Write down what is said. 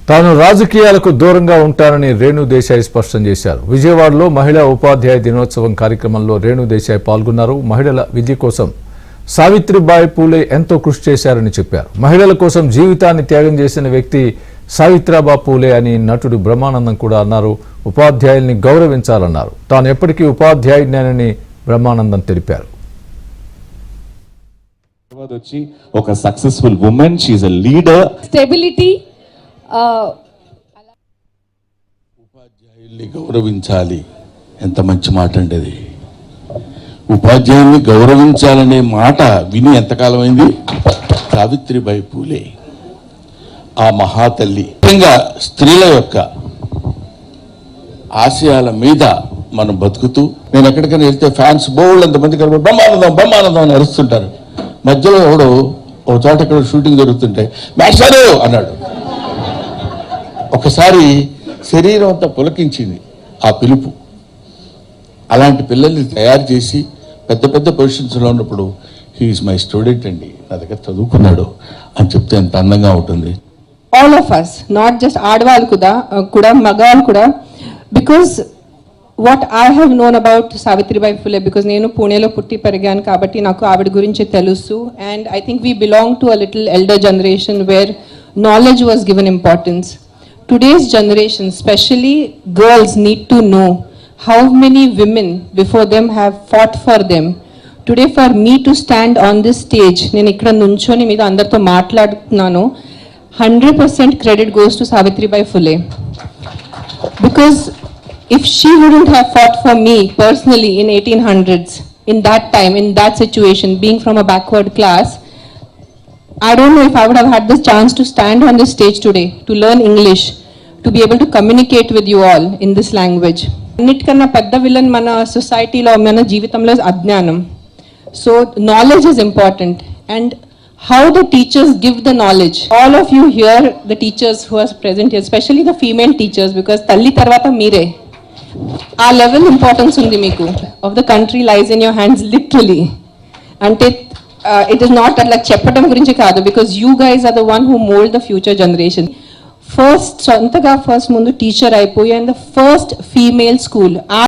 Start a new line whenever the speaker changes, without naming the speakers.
తాను రాజకీయాలకు దూరంగా ఉంటానని రేణు దేశాయ్ స్పష్టం చేశారు. విజయవాడలో మహిళా ఉపాధ్యాయ దినోత్సవం కార్యక్రమంలో రేణు దేశాయ్ పాల్గొన్నారు. మహిళల విద్య కోసం సావిత్రిబాయి పూలే ఎంతో కృషి చేశారని చెప్పారు. మహిళల కోసం జీవితాన్ని త్యాగం చేసిన వ్యక్తి సావిత్రిబాయి పూలే అని నటుడు బ్రహ్మానందం కూడా అన్నారు. ఉపాధ్యాయుల్ని గౌరవించాలన్నారు. తాను ఎప్పటికీ ఉపాధ్యాయుడినేనని బ్రహ్మానందం తెలిపారు.
ఒక successful woman, she is a leader.
Stability.
ఉపాధ్యాయుల్ని గౌరవించాలి. ఎంత మంచి మాట అండి అది. ఉపాధ్యాయుల్ని గౌరవించాలనే మాట విని ఎంతకాలం అయింది. సావిత్రిబాయి పూలే ఆ మహాతల్లి ముఖ్యంగా స్త్రీల యొక్క ఆశయాల మీద మనం బతుకుతూ, నేను ఎక్కడికైనా వెళ్తే ఫ్యాన్స్ బోల్డ్ అంతమంది కలిపి బ్రహ్మానందం బ్రహ్మానందం అని అరుస్తుంటారు. మధ్యలో ఎవడో ఒక చోట ఇక్కడ షూటింగ్ జరుగుతుంటే మాస్టారు అన్నాడు. ఒకసారి శరీరం అంతా పులకించింది ఆ పిలుపు. అలాంటి పిల్లల్ని తయారు చేసి పెద్ద పెద్ద పొజిషన్స్లో ఉన్నప్పుడు హీఈస్ మై స్టూడెంట్ అండి, నా దగ్గర చదువుకున్నాడు అని చెప్తే ఎంత అందంగా ఉంటుంది.
All of us, not just ఆడవాళ్ళు కూడా మగవాళ్ళు కూడా, because what I have known about Savitribai Phule, because నేను పూణేలో పుట్టి పెరిగాను కాబట్టి నాకు ఆవిడ గురించి తెలుసు. And I think we belong to a little elder generation where knowledge was given importance. Today's generation, especially girls, need to know how many women before them have fought for them. Today for me to stand on this stage, నేను ఇక్కడ నుంచొని మీద అందరితో మాట్లాడుతున్నాను, 100% credit goes to Savitribai Phule. Because if she wouldn't have fought for me personally in 1800s, in that time, in that situation, being from a backward class, I don't know if I would have had this chance to stand on this stage today, to learn English, to be able to communicate with you all in this language. అన్నిటికన్నా పెద్ద villain మన సొసైటీలో, మన జీవితంలో అజ్ఞానం. So knowledge is important, and how the teachers give the knowledge. All of you here, the teachers who are present here, especially the female teachers, because తల్లి తర్వాత మీరే. ఆ లెవెల్ ఇంపార్టెన్స్ ఉంది మీకు. Of the country lies in your hands literally. అంటే it is not that like చెప్పడం గురించి కాదు, because you guys are the one who mold the future generation. First సొంతగా ఫస్ట్ ముందు టీచర్ అయిపోయి, and the first female school.